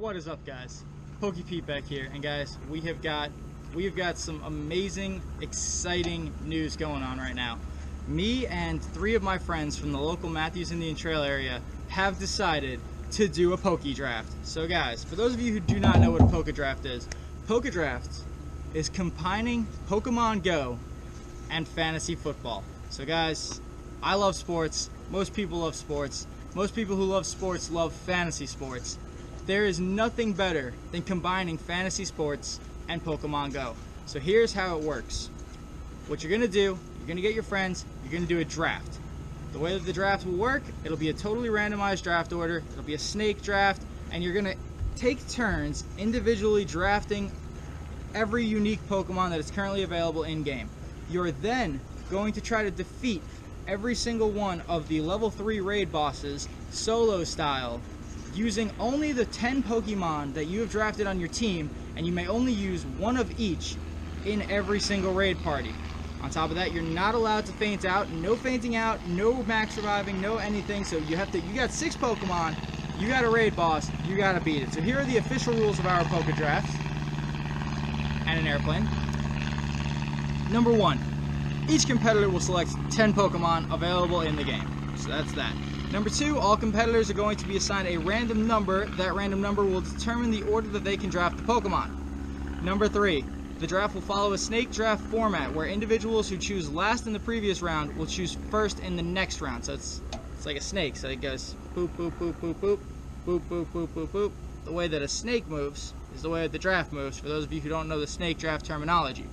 What is up, guys? Pokey back here, and guys, we have got some amazing, exciting news going on right now. Me and 3 of my friends from the local Matthews Indian Trail area have decided to do a Pokedraft. So guys, for those of you who do not know what a Pokedraft is combining Pokemon Go and fantasy football. So guys, I love sports. Most people love sports. Most people who love sports love fantasy sports. There is nothing better than combining fantasy sports and Pokemon Go. So here's how it works. What you're going to do, you're going to get your friends, you're going to do a draft. The way that the draft will work, it'll be a totally randomized draft order, it'll be a snake draft, and you're going to take turns individually drafting every unique Pokemon that is currently available in-game. You're then going to try to defeat every single one of the level 3 raid bosses, solo style, using only the 10 Pokemon that you have drafted on your team, and you may only use one of each in every single raid party. On top of that, you're not allowed to faint out. No fainting out, no max reviving, no anything. So you got 6 Pokemon, you got a raid boss, you gotta beat it. So here are the official rules of our Pokedraft. And an airplane. Number 1, each competitor will select 10 Pokemon available in the game. So that's that. Number 2, all competitors are going to be assigned a random number. That random number will determine the order that they can draft the Pokemon. Number 3, the draft will follow a snake draft format where individuals who choose last in the previous round will choose first in the next round. So it's like a snake. So it goes boop, boop, boop, boop, boop, boop, boop, boop, boop, boop. The way that a snake moves is the way that the draft moves, for those of you who don't know the snake draft terminology.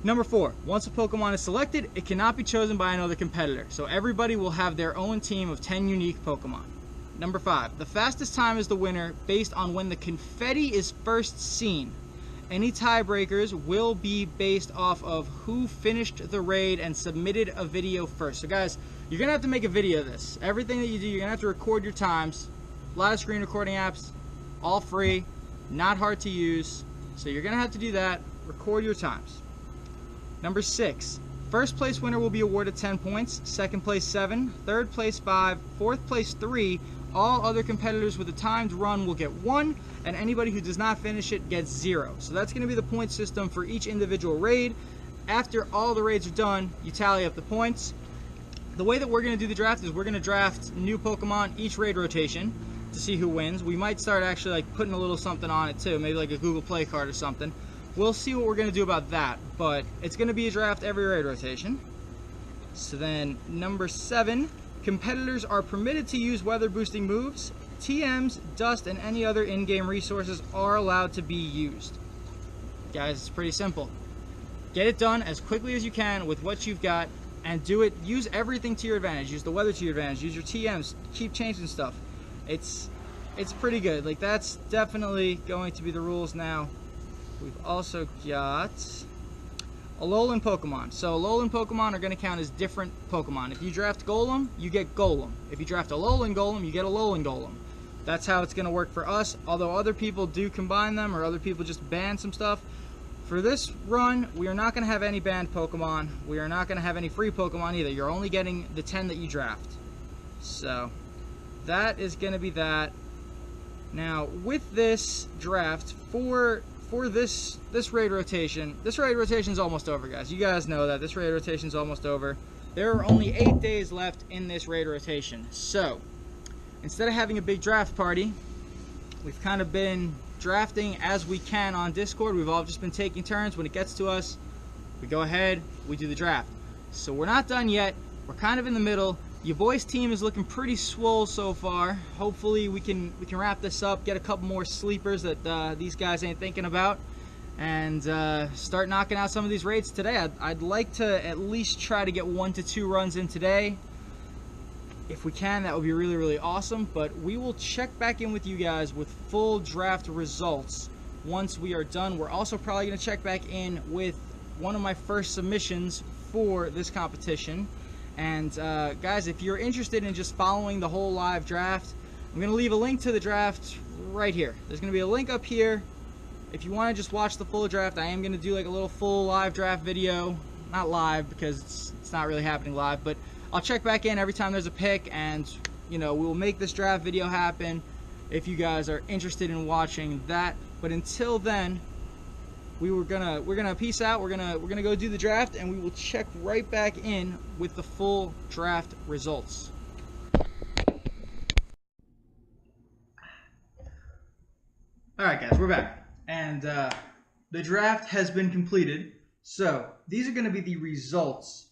Number 4, once a Pokemon is selected, it cannot be chosen by another competitor, so everybody will have their own team of 10 unique Pokemon. Number 5, the fastest time is the winner based on when the confetti is first seen. Any tiebreakers will be based off of who finished the raid and submitted a video first. So guys, you're going to have to make a video of this. Everything that you do, you're going to have to record your times. A lot of screen recording apps, all free, not hard to use. So you're going to have to do that, record your times. Number 6, first place winner will be awarded 10 points, second place 7, third place 5, fourth place 3. All other competitors with a timed run will get 1, and anybody who does not finish it gets 0. So that's going to be the point system for each individual raid. After all the raids are done, you tally up the points. The way that we're going to do the draft is we're going to draft new Pokemon each raid rotation to see who wins. We might start actually like putting a little something on it too, maybe like a Google Play card or something. We'll see what we're going to do about that, but it's going to be a draft every raid rotation. So then, number 7, competitors are permitted to use weather boosting moves. TMs, dust, and any other in-game resources are allowed to be used. Guys, it's pretty simple. Get it done as quickly as you can with what you've got, and do it. Use everything to your advantage. Use the weather to your advantage. Use your TMs. Keep changing stuff. It's pretty good. Like, that's definitely going to be the rules now. We've also got Alolan Pokemon. So Alolan Pokemon are going to count as different Pokemon. If you draft Golem, you get Golem. If you draft Alolan Golem, you get Alolan Golem. That's how it's going to work for us, although other people do combine them, or other people just ban some stuff. For this run, we are not going to have any banned Pokemon. We are not going to have any free Pokemon either. You're only getting the 10 that you draft. So that is going to be that. Now, with this draft, for this raid rotation is almost over, guys. You guys know that this raid rotation is almost over. There are only 8 days left in this raid rotation. So instead of having a big draft party, we've kind of been drafting as we can on Discord. We've all just been taking turns. When it gets to us, we go ahead, we do the draft. So we're not done yet. We're kind of in the middle. Your boys' team is looking pretty swole so far. Hopefully we can wrap this up, get a couple more sleepers that these guys ain't thinking about, and start knocking out some of these raids today. I'd like to at least try to get 1 to 2 runs in today. If we can, that would be really, really awesome. But we will check back in with you guys with full draft results once we are done. We're also probably going to check back in with one of my first submissions for this competition. And guys, if you're interested in just following the whole live draft, I'm going to leave a link to the draft right here. There's going to be a link up here. If you want to just watch the full draft, I am going to do like a little full live draft video. Not live because it's not really happening live, but I'll check back in every time there's a pick, and you know, we will make this draft video happen. if you guys are interested in watching that. But until then, we're gonna peace out. We're gonna go do the draft, and we will check right back in with the full draft results. All right, guys, we're back, and the draft has been completed. So these are going to be the results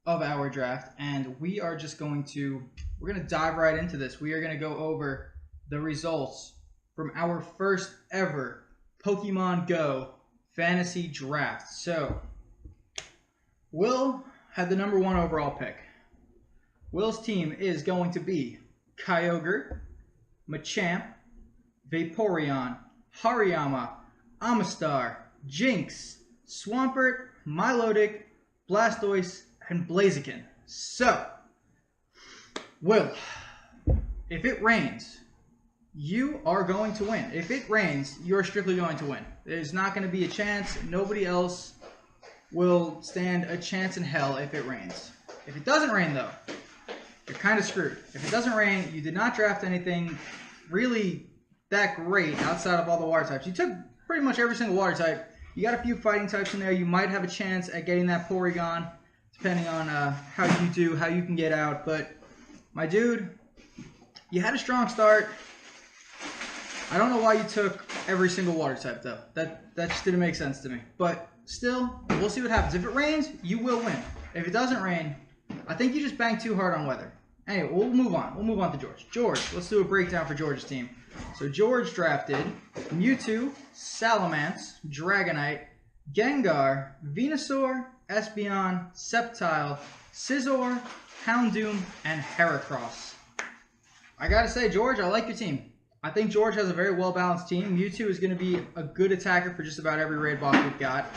of our draft, and we're going to dive right into this. We are going to go over the results from our first ever Pokemon Go fantasy draft. So Will had the #1 overall pick. Will's team is going to be Kyogre, Machamp, Vaporeon, Hariyama, Amistar, Jinx, Swampert, Milotic, Blastoise, and Blaziken. So, Will, if it rains, you are going to win. If it rains, you're strictly going to win. There's not going to be a chance. Nobody else will stand a chance in hell if it rains. If it doesn't rain, though, you're kind of screwed. If it doesn't rain, you did not draft anything really that great outside of all the water types. You took pretty much every single water type. You got a few fighting types in there. You might have a chance at getting that Porygon, depending on how you do, how you can get out. But, my dude, you had a strong start. I don't know why you took every single water type, though. That just didn't make sense to me. But, still, we'll see what happens. If it rains, you will win. If it doesn't rain, I think you just banged too hard on weather. Anyway, we'll move on. We'll move on to George. George, let's do a breakdown for George's team. So George drafted Mewtwo, Salamence, Dragonite, Gengar, Venusaur, Espeon, Sceptile, Scizor, Houndoom, and Heracross. I gotta say, George, I like your team. I think George has a very well-balanced team. Mewtwo is going to be a good attacker for just about every raid boss we've got.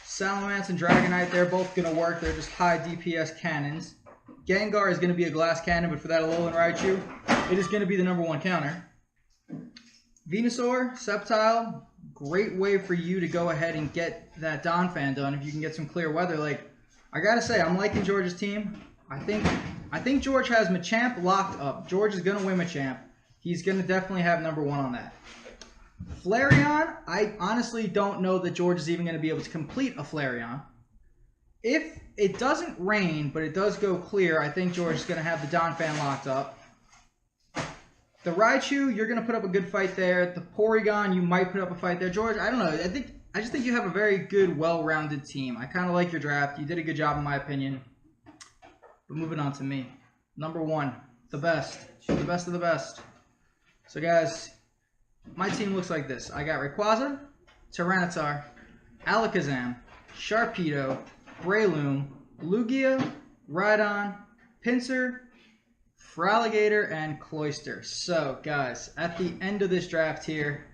Salamence and Dragonite, they're both going to work. They're just high DPS cannons. Gengar is going to be a glass cannon, but for that Alolan Raichu, it is going to be the #1 counter. Venusaur, Sceptile, great way for you to go ahead and get that Donphan done if you can get some clear weather. Like, I gotta say, I'm liking George's team. I think George has Machamp locked up. George is gonna win Machamp. He's gonna definitely have #1 on that. Flareon, I honestly don't know that George is even gonna be able to complete a Flareon. If it doesn't rain, but it does go clear, I think George is gonna have the Donphan locked up. The Raichu, you're going to put up a good fight there. The Porygon, you might put up a fight there. George, I don't know. I just think you have a very good, well-rounded team. I kind of like your draft. You did a good job in my opinion. But moving on to me. #1, the best. The best of the best. So guys, my team looks like this. I got Rayquaza, Tyranitar, Alakazam, Sharpedo, Breloom, Lugia, Rhydon, Pinsir, Feraligatr, and Cloyster. So, guys, at the end of this draft here,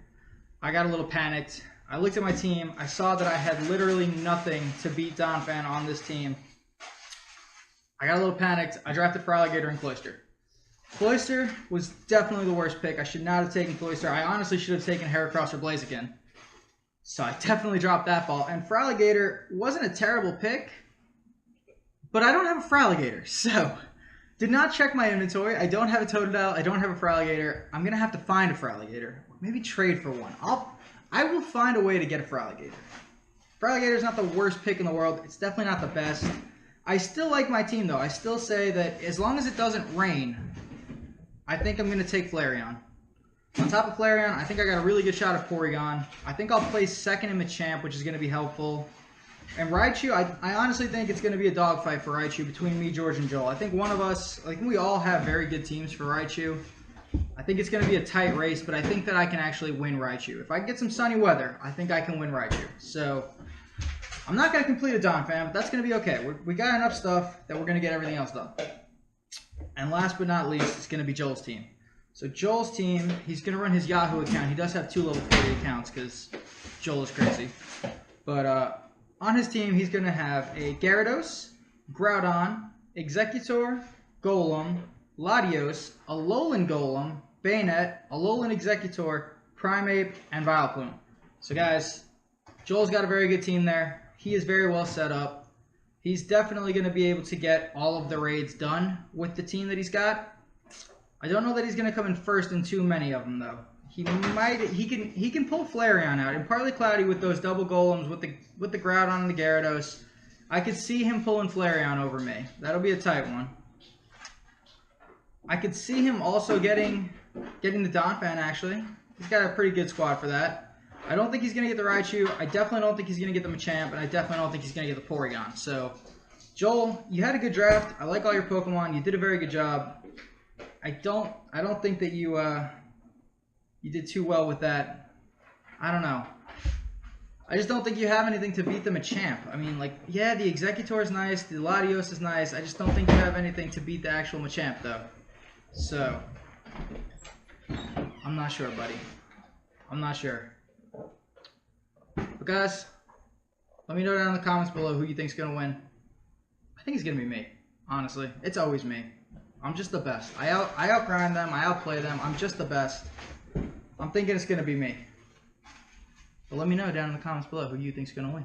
I got a little panicked. I looked at my team. I saw that I had literally nothing to beat Donphan on this team. I got a little panicked. I drafted Feraligatr and Cloyster. Cloyster was definitely the worst pick. I should not have taken Cloyster. I honestly should have taken Heracross or Blaziken. So I definitely dropped that ball. And Feraligatr wasn't a terrible pick, but I don't have a Feraligatr, so did not check my inventory. I don't have a Totodile. I don't have a Feraligatr. I'm going to have to find a Feraligatr. Maybe trade for one. I will find a way to get a Feraligatr. Feraligatr is not the worst pick in the world. It's definitely not the best. I still like my team, though. I still say that as long as it doesn't rain, I think I'm going to take Flareon. On top of Flareon, I think I got a really good shot at Porygon. I think I'll place second in Machamp, which is going to be helpful. And Raichu, I honestly think it's going to be a dogfight for Raichu between me, George, and Joel. I think one of us, we all have very good teams for Raichu. I think it's going to be a tight race, but I think that I can actually win Raichu. If I get some sunny weather, I think I can win Raichu. So, I'm not going to complete a Donphan, but that's going to be okay. We got enough stuff that we're going to get everything else done. And last but not least, it's going to be Joel's team. So Joel's team, he's going to run his Yahoo account. He does have 2 level 40 accounts because Joel is crazy. But on his team, he's going to have a Gyarados, Groudon, Executor, Golem, Latios, Alolan Golem, Bayonet, Alolan Executor, Primeape, and Vileplume. So guys, Joel's got a very good team there. He is very well set up. He's definitely going to be able to get all of the raids done with the team that he's got. I don't know that he's gonna come in first in too many of them though. He can pull Flareon out, and partly cloudy with those double golems with the Groudon and the Gyarados. I could see him pulling Flareon over me. That'll be a tight one. I could see him also getting the Donphan actually. He's got a pretty good squad for that. I don't think he's gonna get the Raichu. I definitely don't think he's gonna get the Machamp, and I definitely don't think he's gonna get the Porygon. So, Joel, you had a good draft. I like all your Pokemon. You did a very good job. I don't think that you did too well with that. I don't know. I just don't think you have anything to beat the Machamp. I mean, like, yeah, the Executor is nice, the Latios is nice. I just don't think you have anything to beat the actual Machamp, though. So, I'm not sure, buddy. I'm not sure. But guys, let me know down in the comments below who you think's gonna win. I think it's gonna be me. Honestly, it's always me. I'm just the best. I outgrind them. I outplay them. I'm just the best. I'm thinking it's gonna be me. But let me know down in the comments below who you think's gonna win.